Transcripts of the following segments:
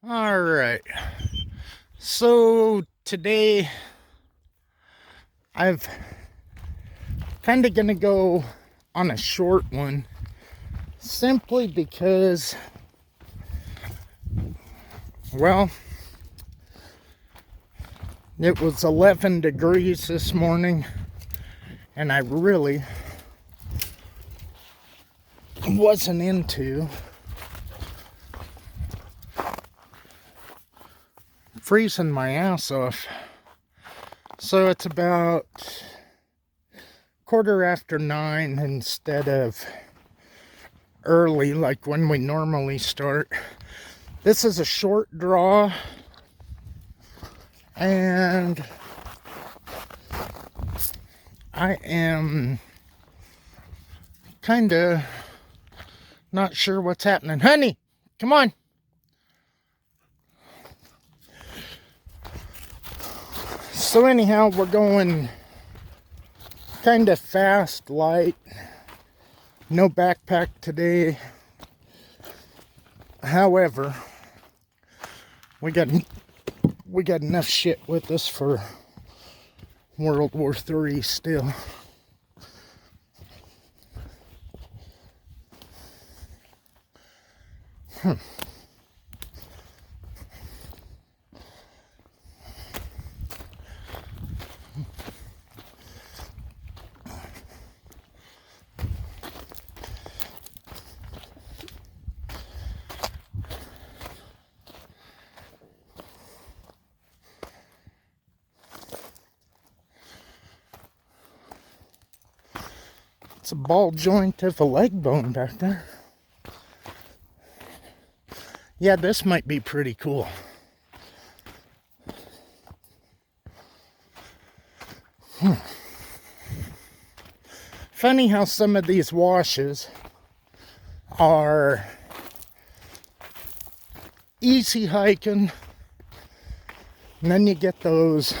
All right. So today I've kind of gonna go on a short one simply because, well, it was 11 degrees this morning and I really wasn't into freezing my ass off. So it's about 9:15 instead of early like when we normally start. This is a short draw and I am kind of not sure what's happening. Honey, come on. So anyhow, we're going kind of fast, light. No backpack today. However, we got enough shit with us for World War III still. It's a ball joint of a leg bone back there. Yeah, this might be pretty cool. Funny how some of these washes are easy hiking, and then you get those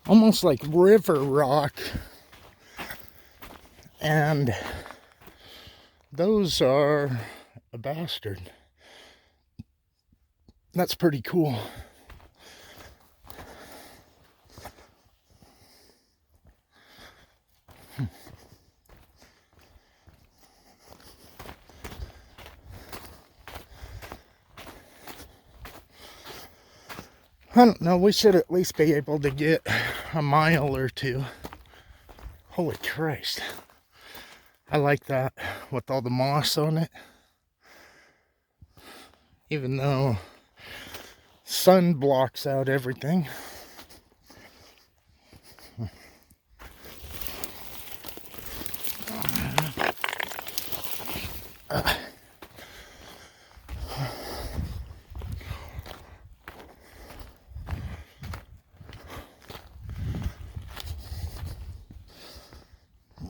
almost like river rock, and those are a bastard. That's pretty cool. I don't know, we should at least be able to get a mile or two. Holy Christ. I like that with all the moss on it. Even though sun blocks out everything.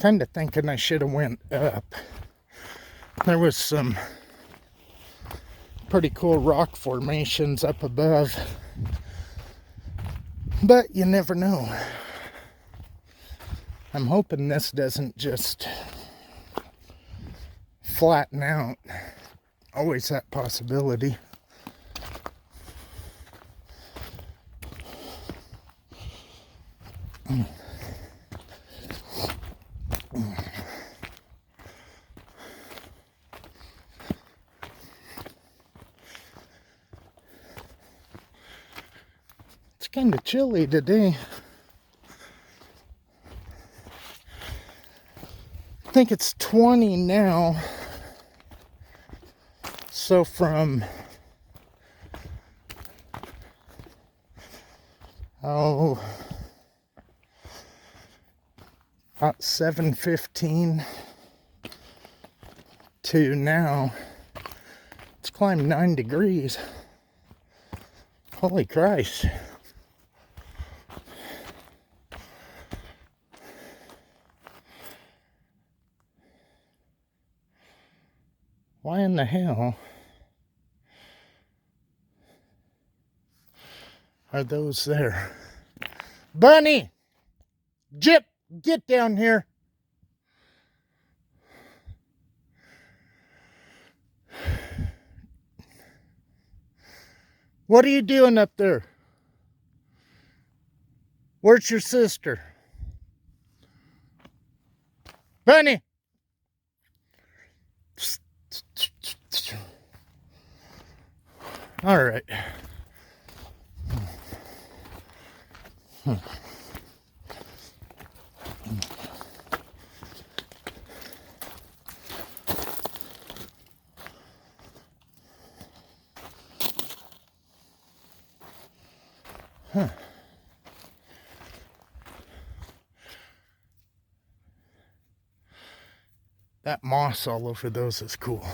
Kind of thinking I should have went up. There was some pretty cool rock formations up above, but you never know. I'm hoping this doesn't just flatten out. Always that possibility. It's kind of chilly today. I think it's 20 now. So from about 7:15 to now, it's climbed 9 degrees. Holy Christ. Why in the hell are those there? Bunny! Jip! Get down here! What are you doing up there? Where's your sister? Bunny! All right. Huh. That moss all over those is cool.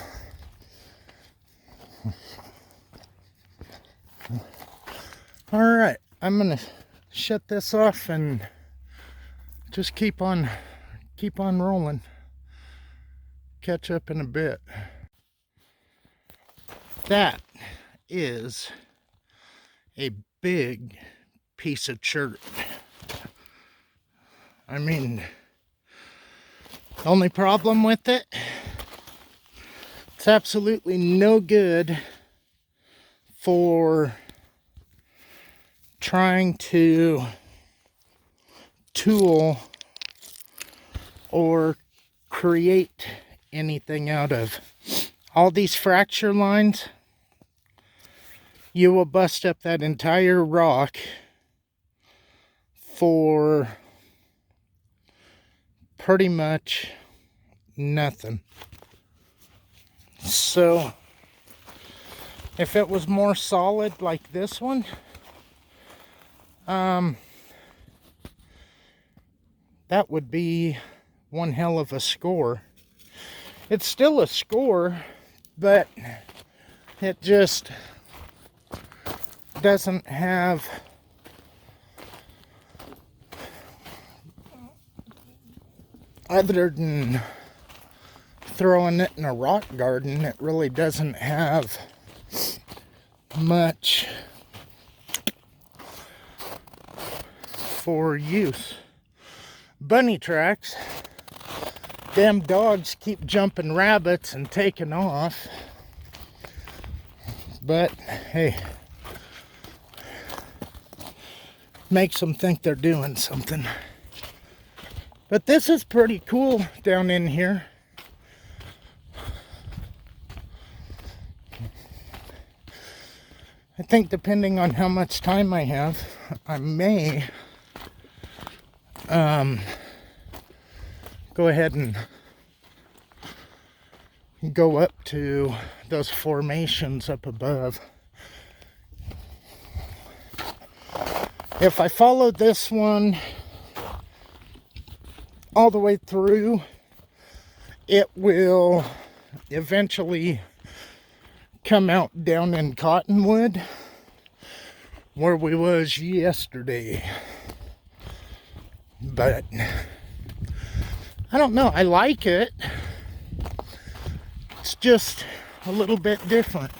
All right, I'm gonna shut this off and just keep on rolling. Catch up in a bit. That is a big piece of chert. I mean, the only problem with it, it's absolutely no good for trying to tool or create anything out of. All these fracture lines, you will bust up that entire rock for pretty much nothing. So if it was more solid like this one, that would be one hell of a score. It's still a score, but it just doesn't have other than throwing it in a rock garden, it really doesn't have much for use. Bunny tracks. Damn dogs keep jumping rabbits and taking off. But hey, makes them think they're doing something. But this is pretty cool down in here. I think depending on how much time I have, I may go ahead and go up to those formations up above. If I follow this one all the way through, it will eventually come out down in Cottonwood where we was yesterday. But I don't know, I like it. It's just a little bit different.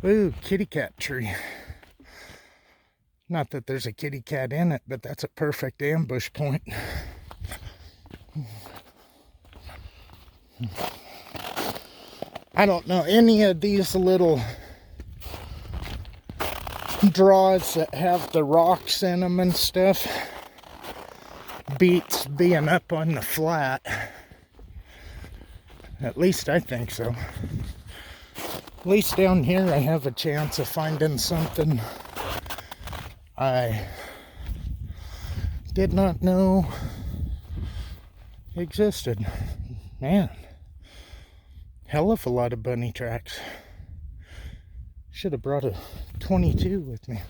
Ooh, kitty cat tree. Not that there's a kitty cat in it, but that's a perfect ambush point. I don't know any of these little draws that have the rocks in them and stuff beats being up on the flat. At least I think so. At least down here I have a chance of finding something I did not know existed. Man, hell of a lot of bunny tracks. Should have brought a 22 with me.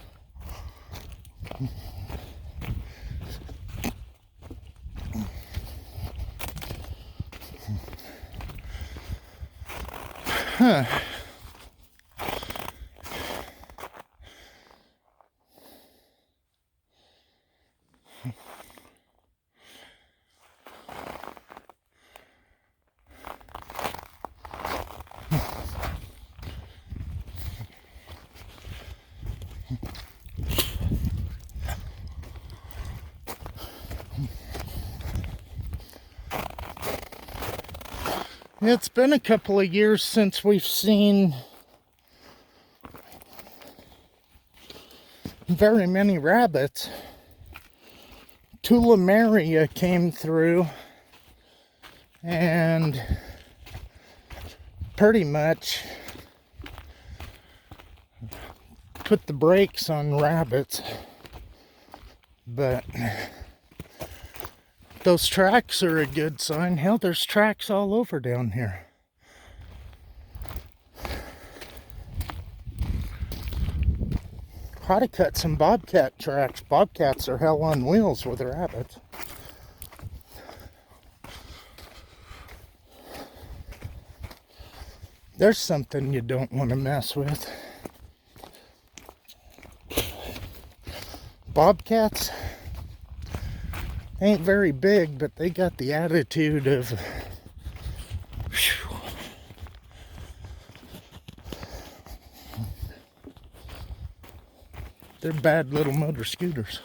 Huh. It's been a couple of years since we've seen very many rabbits. Tularemia came through and pretty much put the brakes on rabbits. But those tracks are a good sign. Hell, there's tracks all over down here. Ought to cut some bobcat tracks. Bobcats are hell on wheels with rabbits. There's something you don't want to mess with. Bobcats ain't very big, but they got the attitude of... They're bad little motor scooters.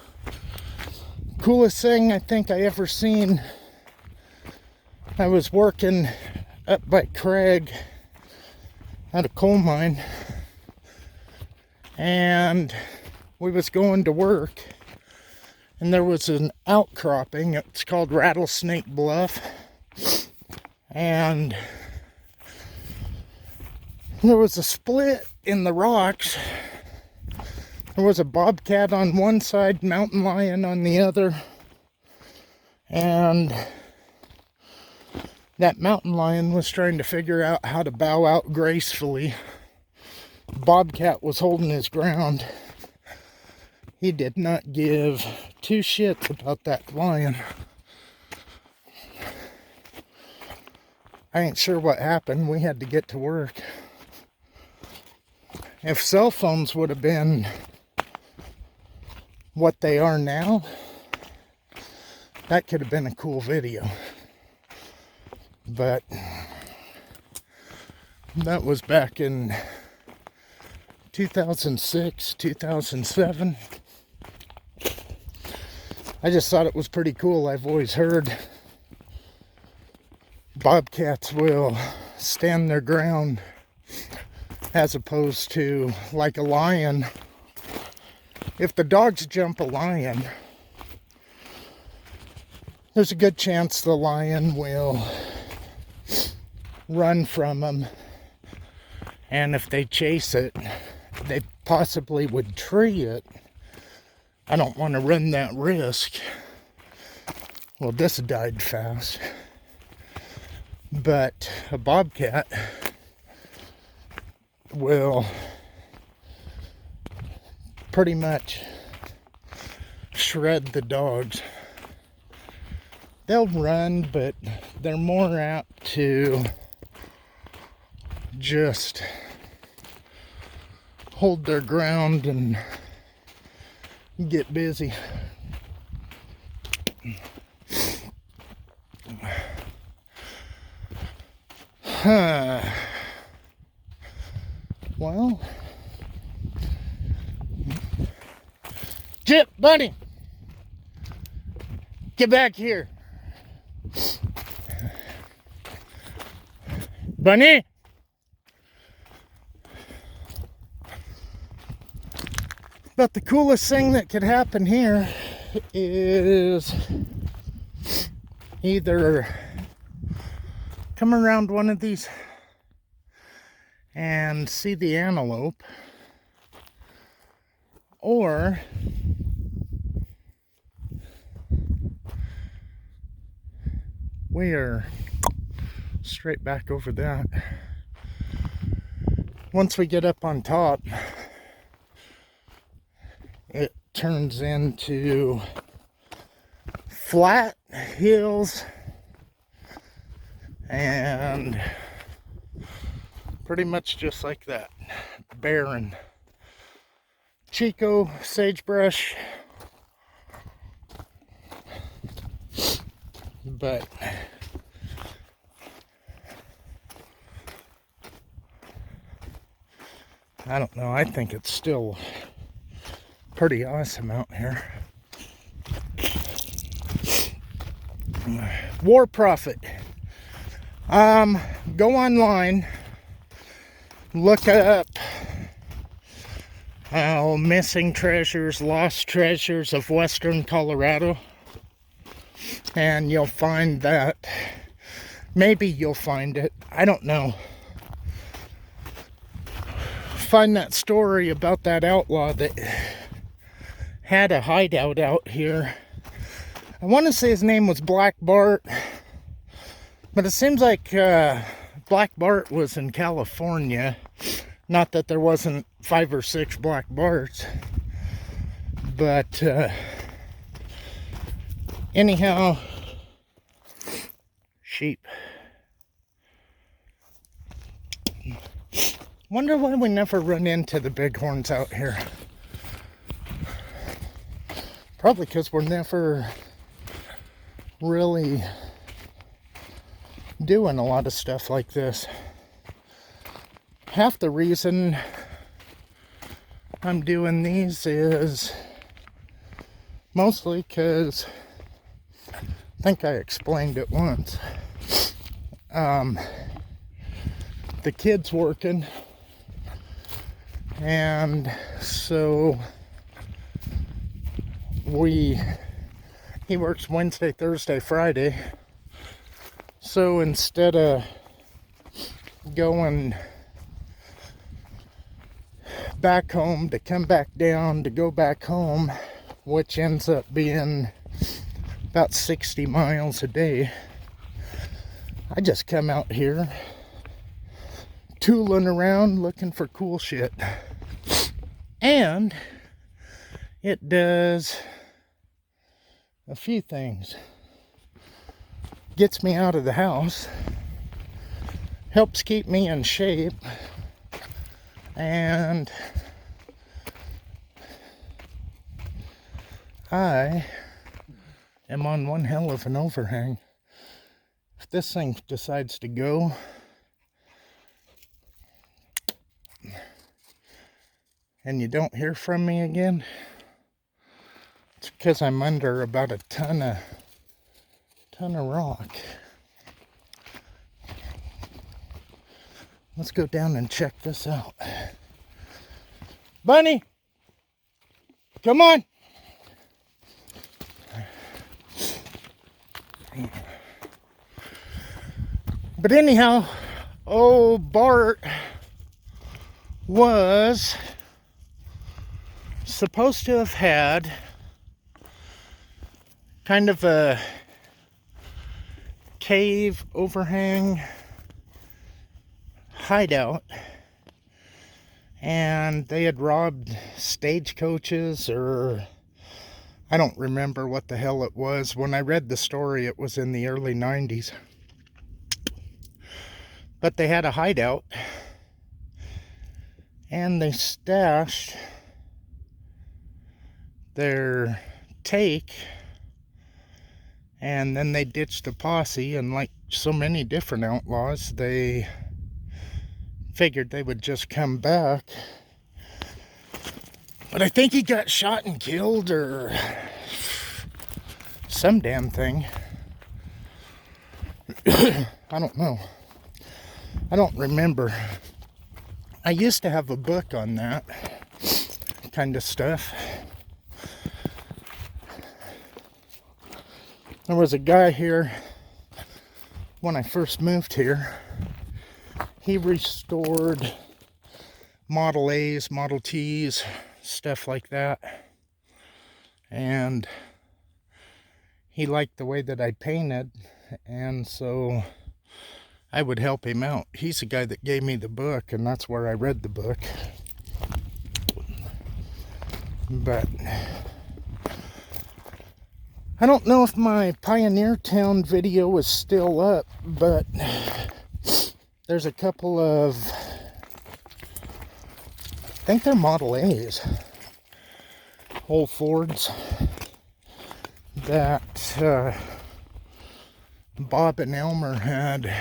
Coolest thing I think I ever seen, I was working up by Craig at a coal mine, and we was going to work, and there was an outcropping. It's called Rattlesnake Bluff, and there was a split in the rocks. There was a bobcat on one side, mountain lion on the other, and that mountain lion was trying to figure out how to bow out gracefully. Bobcat was holding his ground. He did not give two shits about that lion. I ain't sure what happened. We had to get to work. If cell phones would have been what they are now, that could have been a cool video. But that was back in 2006, 2007. I just thought it was pretty cool. I've always heard bobcats will stand their ground as opposed to like a lion. If the dogs jump a lion, there's a good chance the lion will run from them. And if they chase it, they possibly would tree it. I don't want to run that risk. Well, this died fast. But a bobcat will pretty much shred the dogs. They'll run, but they're more apt to just hold their ground and get busy. Well, Chip, buddy, get back here. Bunny. But the coolest thing that could happen here is either come around one of these and see the antelope, or we are straight back over that. Once we get up on top, it turns into flat hills and pretty much just like that. Barren. Chico, sagebrush. But I don't know, I think it's still pretty awesome out here. War Prophet. Go online, look up Missing treasures, lost treasures of Western Colorado. And you'll find that. Maybe you'll find it. I don't know. Find that story about that outlaw that had a hideout out here. I want to say his name was Black Bart. But it seems like Black Bart was in California. Not that there wasn't 5 or 6 Black Barts. But anyhow, sheep. Wonder why we never run into the bighorns out here. Probably because we're never really doing a lot of stuff like this. Half the reason I'm doing these is mostly because I think I explained it once. The kid's working, and so he works Wednesday, Thursday, Friday. So instead of going back home to come back down to go back home, which ends up being about 60 miles a day, I just come out here tooling around looking for cool shit. And it does a few things. Gets me out of the house, helps keep me in shape, and I am on one hell of an overhang. If this thing decides to go, and you don't hear from me again, it's because I'm under about a ton of rock. Let's go down and check this out. Bunny, come on. But anyhow, old Bart was supposed to have had kind of a cave overhang hideout, and they had robbed stagecoaches, or I don't remember what the hell it was. When I read the story, it was in the early 90s. But they had a hideout, and they stashed their take, and then they ditched the posse, and like so many different outlaws, they figured they would just come back. But I think he got shot and killed, or some damn thing. I don't know. I don't remember. I used to have a book on that kind of stuff. There was a guy here when I first moved here. He restored Model A's, Model T's, stuff like that. And he liked the way that I painted, and so I would help him out. He's the guy that gave me the book, and that's where I read the book. But I don't know if my Pioneer Town video is still up, but there's a couple of, I think they're Model A's, old Fords, that Bob and Elmer had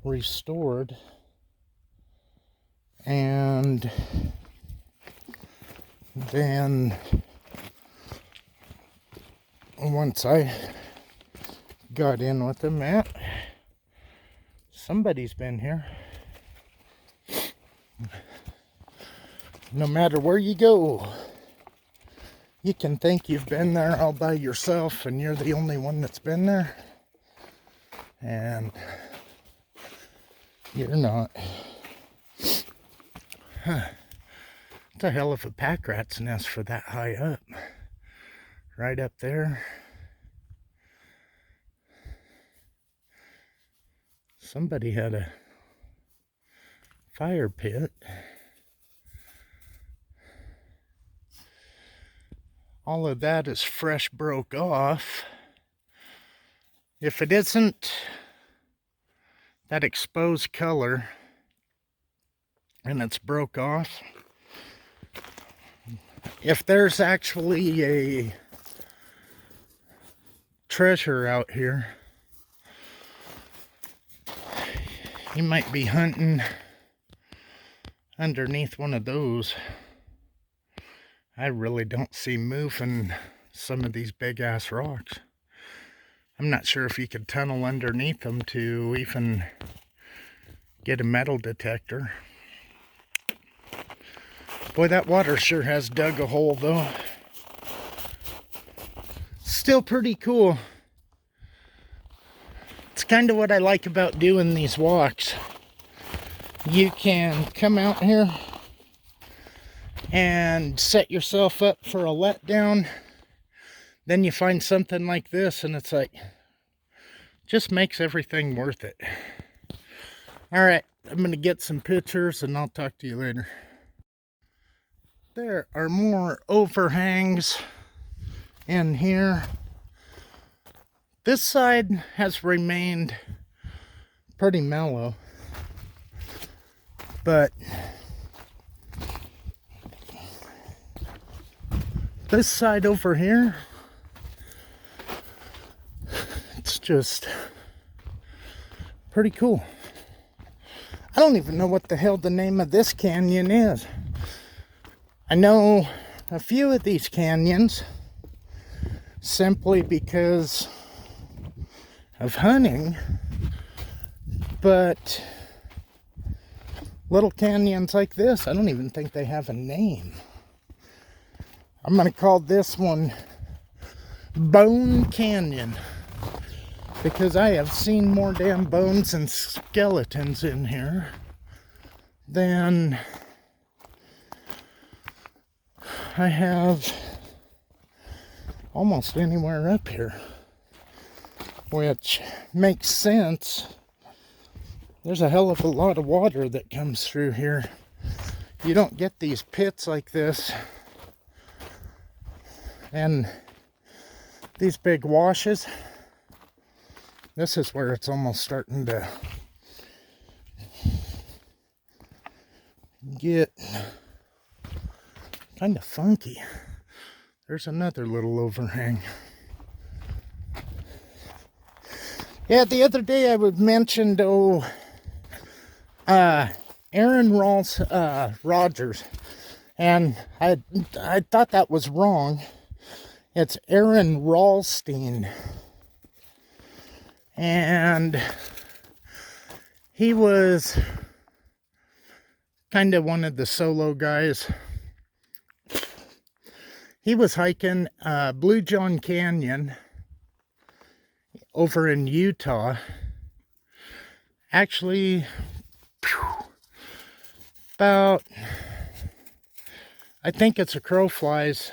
restored. And then once I got in with them, Matt, somebody's been here. No matter where you go, you can think you've been there all by yourself and you're the only one that's been there. And you're not. Huh. It's a hell of a pack rat's nest for that high up. Right up there. Somebody had a fire pit. All of that is fresh broke off. If it isn't that exposed color and it's broke off, if there's actually a treasure out here, you might be hunting underneath one of those. I really don't see moving some of these big ass rocks. I'm not sure if you could tunnel underneath them to even get a metal detector. Boy, that water sure has dug a hole though. Still pretty cool. It's kind of what I like about doing these walks. You can come out here and set yourself up for a letdown. Then you find something like this and it's like, just makes everything worth it. Alright, I'm going to get some pictures and I'll talk to you later. There are more overhangs in here. This side has remained pretty mellow, but this side over here, it's just pretty cool. I don't even know what the hell the name of this canyon is. I know a few of these canyons simply because of hunting, but little canyons like this, I don't even think they have a name. I'm going to call this one Bone Canyon, because I have seen more damn bones and skeletons in here than I have almost anywhere up here, which makes sense. There's a hell of a lot of water that comes through here. You don't get these pits like this and these big washes. This is where it's almost starting to get kind of funky. There's another little overhang. Yeah, the other day I was mentioned, Aaron Rodgers, and I thought that was wrong. It's Aaron Ralston, and he was kind of one of the solo guys. He was hiking Blue John Canyon over in Utah. Actually, about, I think it's a crow flies,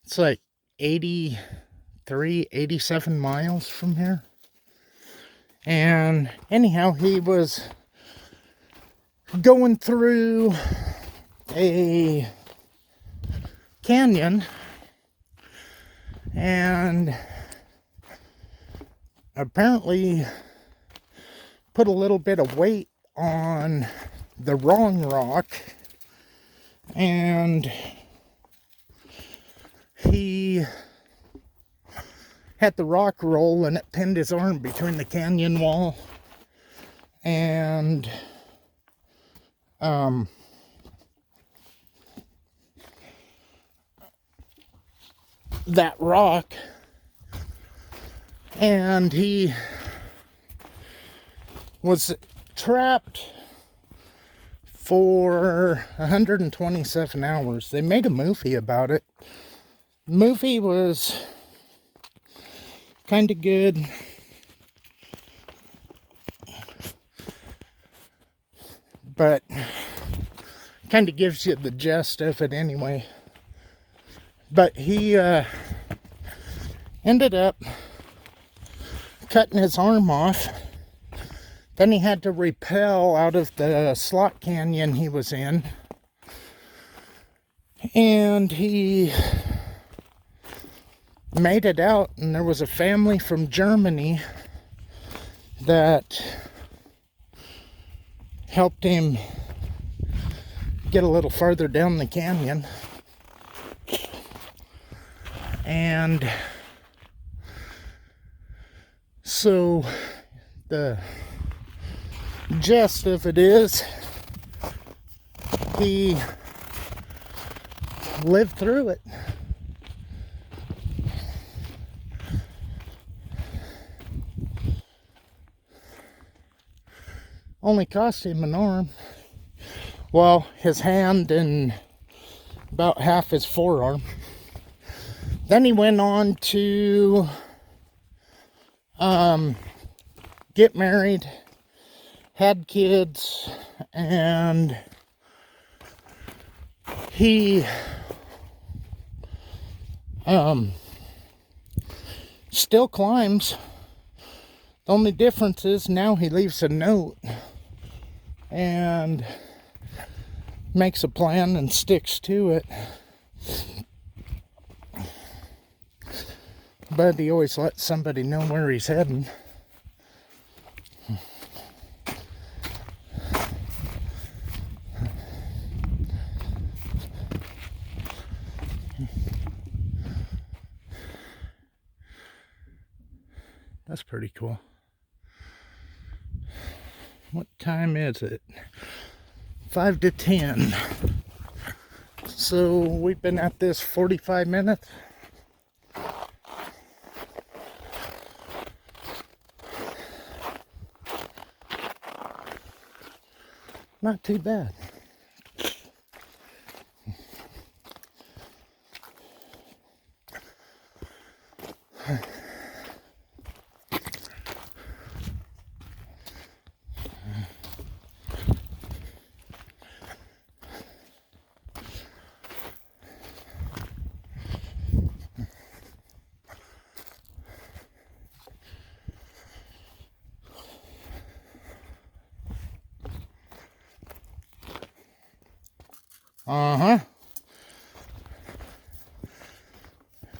it's like 83, 87 miles from here. And anyhow, he was going through a canyon and apparently put a little bit of weight on the wrong rock, and he had the rock roll and it pinned his arm between the canyon wall and that rock, and he was trapped for 127 hours. They made a movie about it. The movie was kind of good. But kind of gives you the gist of it anyway. But he ended up cutting his arm off. Then he had to rappel out of the slot canyon he was in. And he made it out, and there was a family from Germany that helped him get a little further down the canyon. And so the gist of it is he lived through it. Only cost him an arm. Well, his hand and about half his forearm. Then he went on to get married, had kids, and he still climbs. The only difference is now he leaves a note and makes a plan and sticks to it. But he always lets somebody know where he's heading. That's pretty cool. What time is it? 5 to 10. So we've been at this 45 minutes. Not too bad.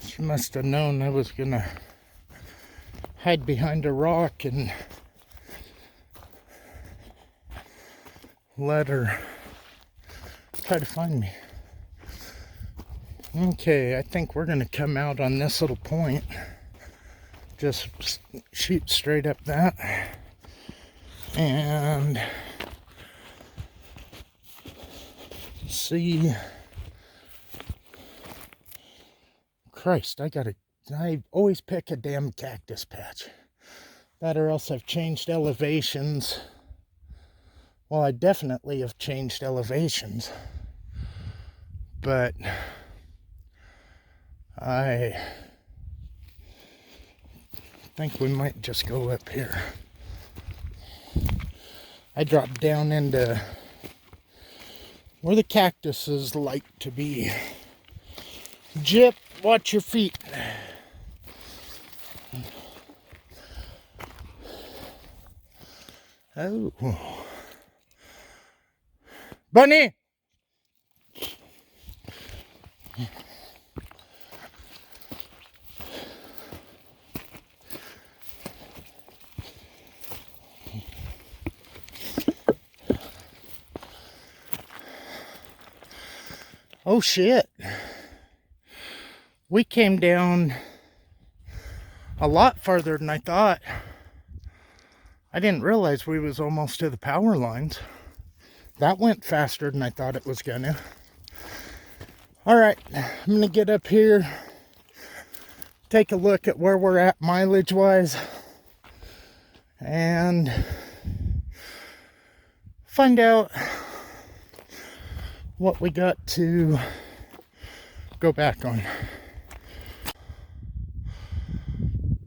She must have known I was gonna hide behind a rock and let her try to find me. Okay, I think we're gonna come out on this little point. Just shoot straight up that. And see. Christ, I always pick a damn cactus patch. That or else I've changed elevations. Well, I definitely have changed elevations. But I think we might just go up here. I dropped down into where the cactuses like to be. Jip, watch your feet. Oh. Bunny! Oh shit. We came down a lot farther than I thought. I didn't realize we was almost to the power lines. That went faster than I thought it was gonna. Alright, I'm gonna get up here, take a look at where we're at mileage wise, and find out what we got to go back on.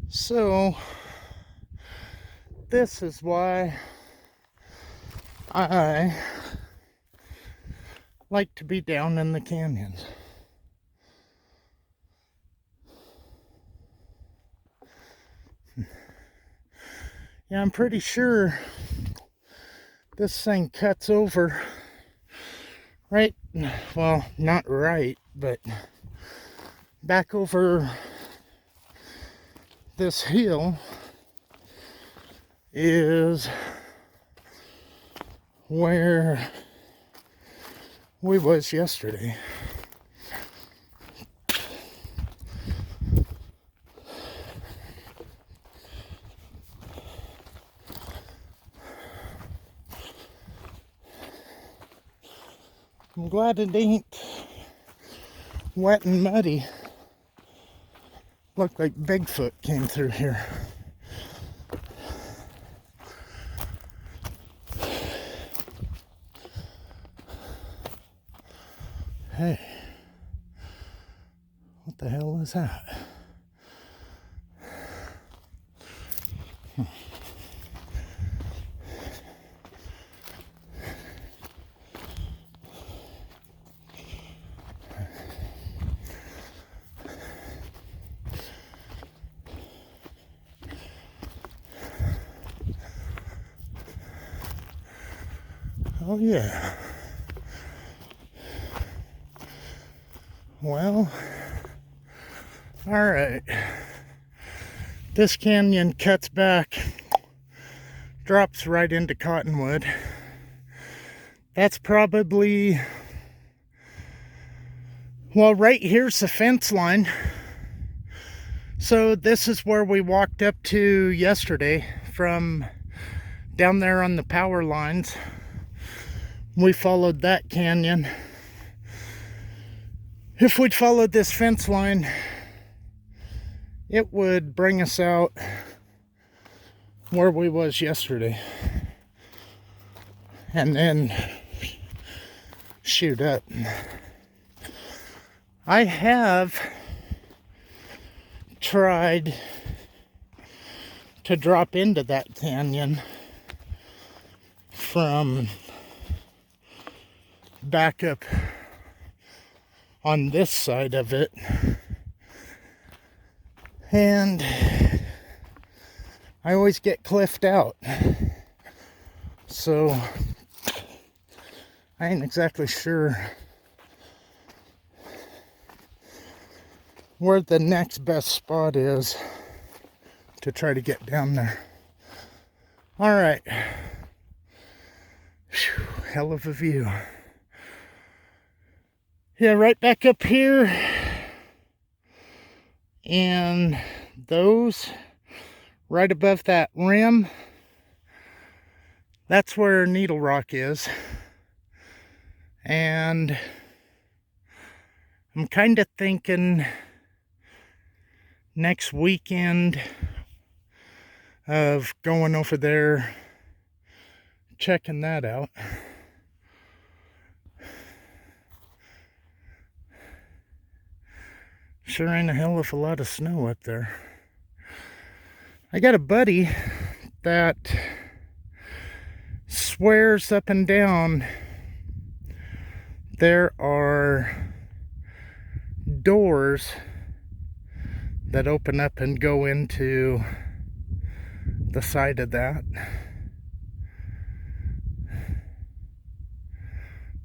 So this is why I like to be down in the canyons. Yeah, I'm pretty sure this thing cuts over right, well, not right, but back over this hill is where we was yesterday. I'm glad it ain't wet and muddy. Looked like Bigfoot came through here. Hey, what the hell is that? Oh yeah. Well, all right. This canyon cuts back, drops right into Cottonwood. That's probably, well, right here's the fence line. So this is where we walked up to yesterday from down there on the power lines. We followed that canyon. If we'd followed this fence line, it would bring us out where we was yesterday. And then shoot up. I have tried to drop into that canyon from back up on this side of it, and I always get cliffed out, so I ain't exactly sure where the next best spot is to try to get down there. All right. Whew, hell of a view. Yeah, right back up here, and those right above that rim, that's where Needle Rock is. And I'm kind of thinking next weekend of going over there, checking that out. Sure ain't a hell of a lot of snow up there. I got a buddy that swears up and down there are doors that open up and go into the side of that.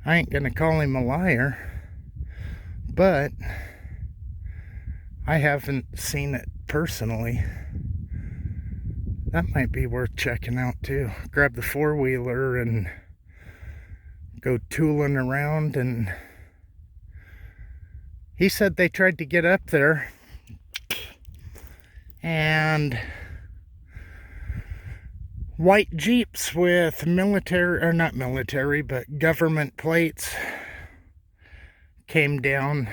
I ain't gonna call him a liar, but I haven't seen it personally. That might be worth checking out too. Grab the four-wheeler and go tooling around. And he said they tried to get up there and white Jeeps with military, or not military, but government plates came down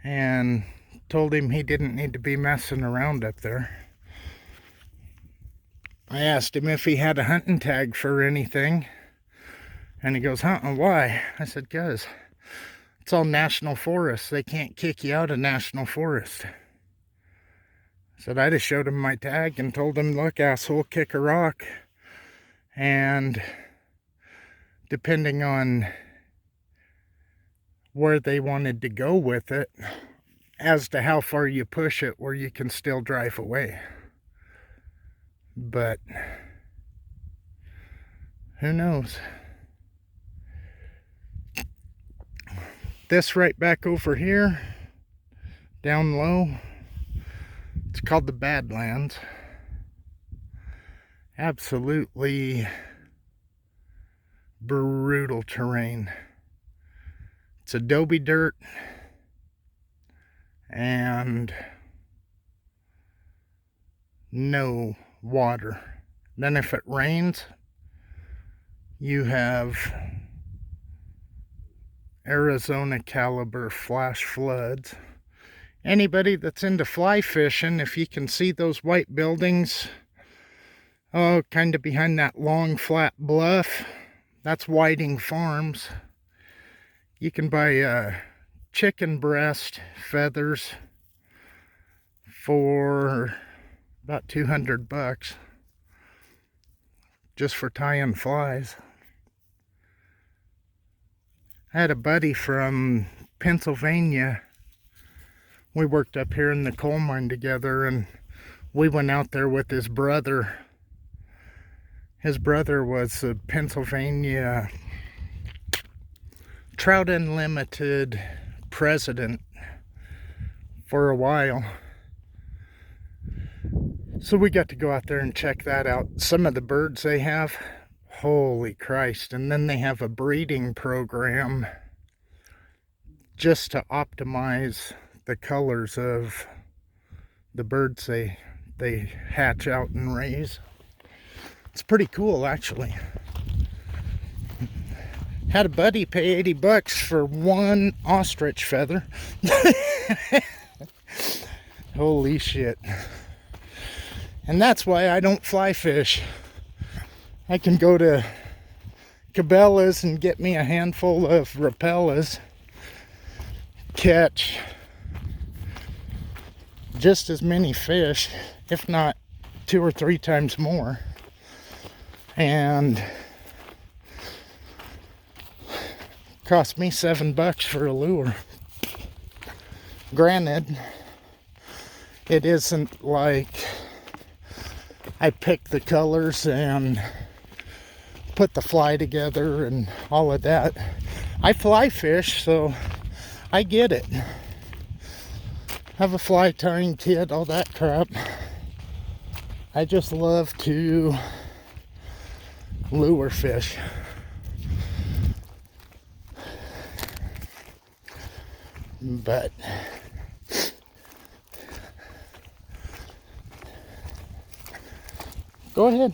and told him he didn't need to be messing around up there. I asked him if he had a hunting tag for anything, And he goes, huh, why? I said, cause it's all national forest. They can't kick you out of national forest. I said, I just showed him my tag and told him, look, asshole, kick a rock. And depending on where they wanted to go with it, as to how far you push it, where you can still drive away. But who knows? This right back over here, down low, it's called the Badlands. Absolutely brutal terrain. It's adobe dirt and no water. Then if it rains, you have Arizona caliber flash floods. Anybody that's into fly fishing, if you can see those white buildings, oh, kind of behind that long flat bluff, that's Whiting Farms. You can buy chicken breast feathers for about $200 just for tying flies. I had a buddy from Pennsylvania. We worked up here in the coal mine together, and we went out there with his brother. His brother was a Pennsylvania Trout Unlimited president for a while. So we got to go out there and check that out. Some of the birds they have, holy Christ. And then they have a breeding program just to optimize the colors of the birds they hatch out and raise. It's pretty cool, actually. Had a buddy pay $80 for one ostrich feather. Holy shit. And that's why I don't fly fish. I can go to Cabela's and get me a handful of Rapellas, catch just as many fish, if not 2 or 3 times more, and cost me $7 for a lure. Granted, it isn't like I pick the colors and put the fly together and all of that. I fly fish, so I get it. Have a fly tying kit, all that crap. I just love to lure fish. But go ahead.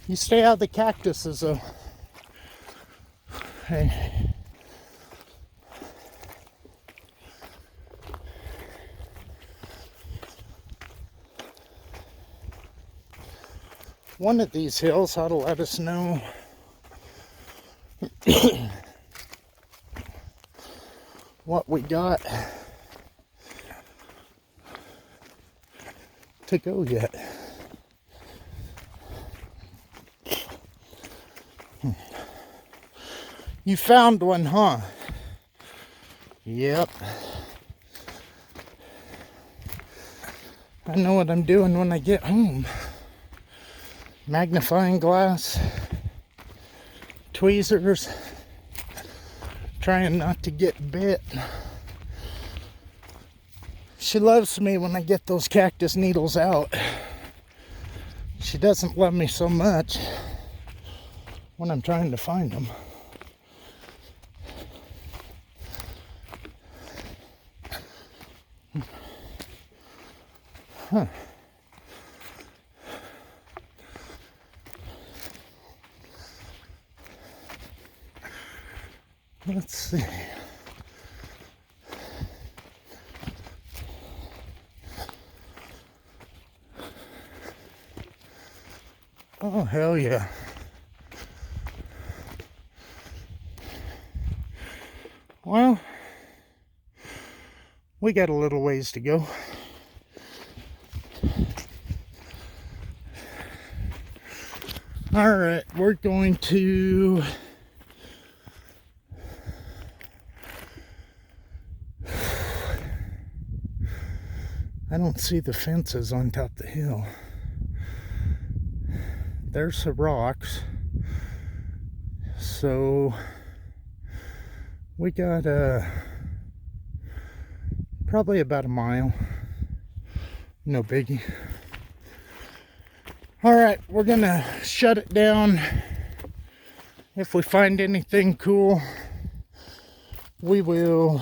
You stay out of the cactuses, though. Hey. One of these hills ought to let us know what we got to go yet. You found one, huh? Yep. I know what I'm doing when I get home. Magnifying glass, tweezers, trying not to get bit. She loves me when I get those cactus needles out. She doesn't love me so much when I'm trying to find them. Huh. Let's see. Oh, hell yeah. we got a little ways to go. All right, we're going to I don't see the fences on top of the hill. There's the rocks. So we got probably about a mile. No biggie. All right, we're gonna shut it down. If we find anything cool, we will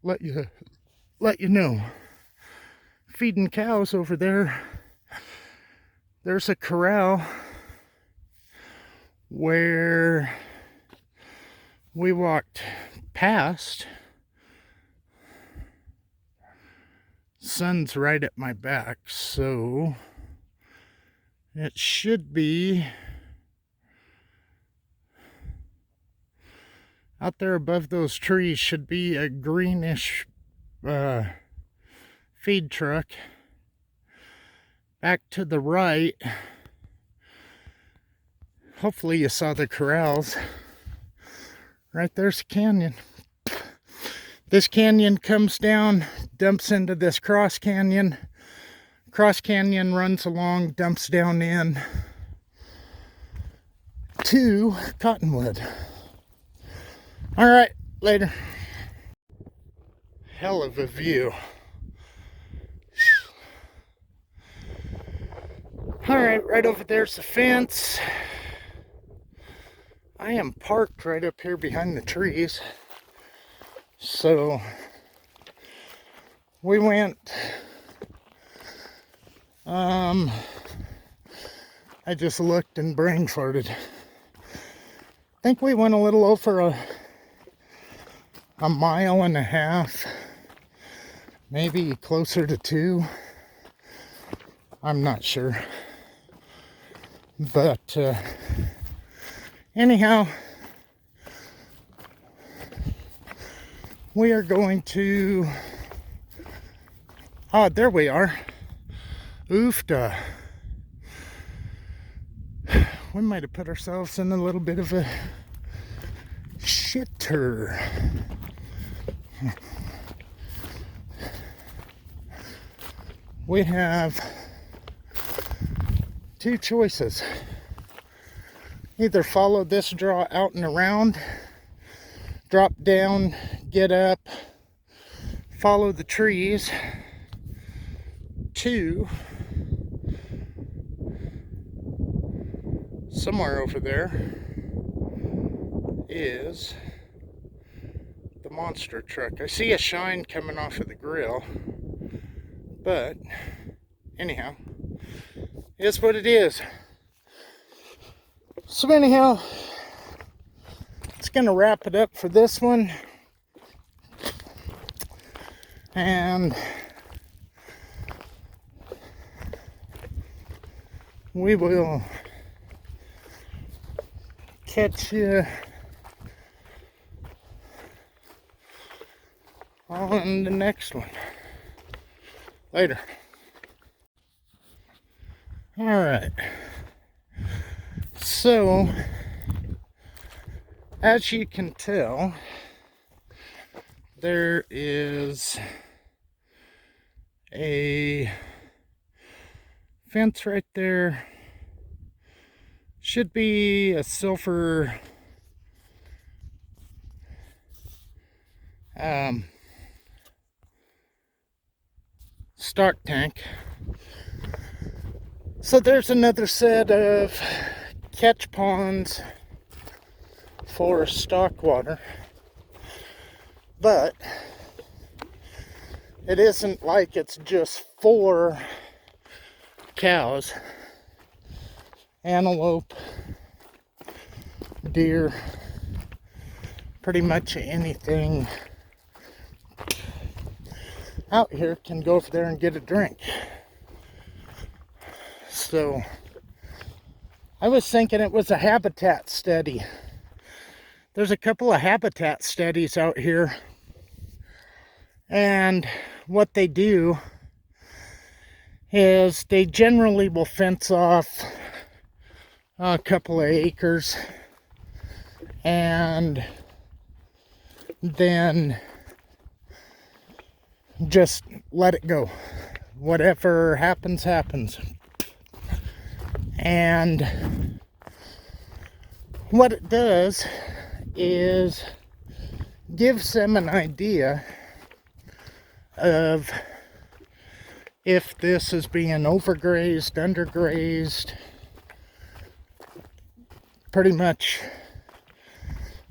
let you know. Feeding cows over there. There's a corral where we walked past. Sun's right at my back, so it should be out there above those trees. Should be a greenish feed truck. Back to the right, hopefully you saw the corrals. Right there's the canyon. This canyon comes down, dumps into this cross canyon. Cross canyon runs along, dumps down in to Cottonwood. All right, later. Hell of a view. All right over there's the fence. I am parked right up here behind the trees. So we went, I just looked and brain farted. I think we went a little over a mile and a half, maybe closer to 2. I'm not sure. But anyhow, we are going to, there we are. Oofta. We might have put ourselves in a little bit of a shitter. We have 2 choices. Either follow this draw out and around, drop down, get up, follow the trees to somewhere over there is the monster truck. I see a shine coming off of the grill, but anyhow, it's what it is. So anyhow, it's gonna wrap it up for this one, and we will catch you on the next one. Later. All right. So, as you can tell, there is a fence right there. Should be a silver stock tank. So there's another set of catch ponds for stock water, but it isn't like it's just for cows, antelope, deer, pretty much anything out here can go over there and get a drink. So I was thinking it was a habitat study. there's a couple of habitat studies out here, and what they do is they generally will fence off a couple of acres and then just let it go. Whatever happens, happens. And what it does is gives them an idea of if this is being overgrazed, undergrazed, pretty much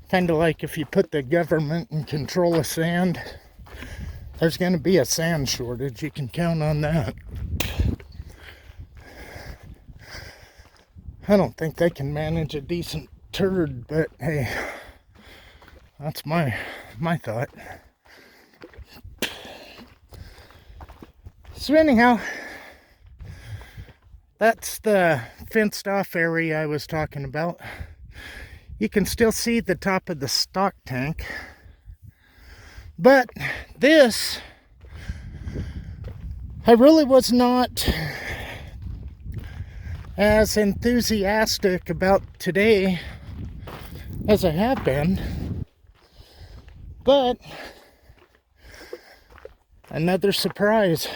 kind of like if you put the government in control of sand, there's going to be a sand shortage. You can count on that. I don't think they can manage a decent turd, but hey, that's my thought. So anyhow, that's the fenced off area I was talking about. You can still see the top of the stock tank. But this, I really was not as enthusiastic about today as I have been. But another surprise.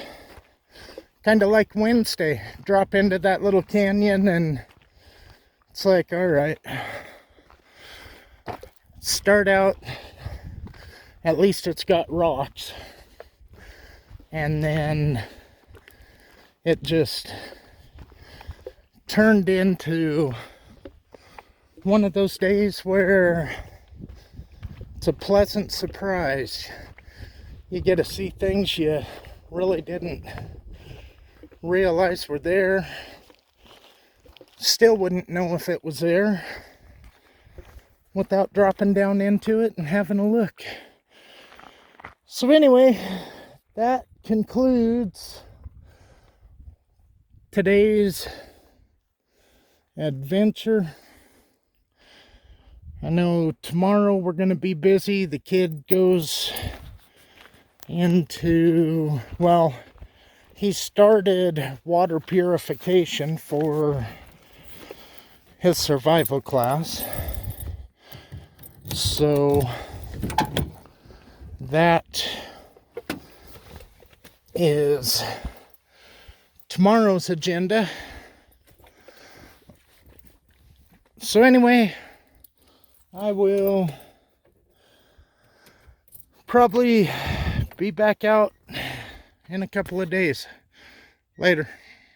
Kind of like Wednesday. Drop into that little canyon and it's like, all right. Start out, at least it's got rocks. And then it just turned into one of those days where it's a pleasant surprise. You get to see things you really didn't realize were there. Still wouldn't know if it was there without dropping down into it and having a look. So anyway, that concludes today's adventure. I know tomorrow we're going to be busy. The kid goes into, well, he started water purification for his survival class. So that is tomorrow's agenda. So anyway, I will probably be back out in a couple of days. Later.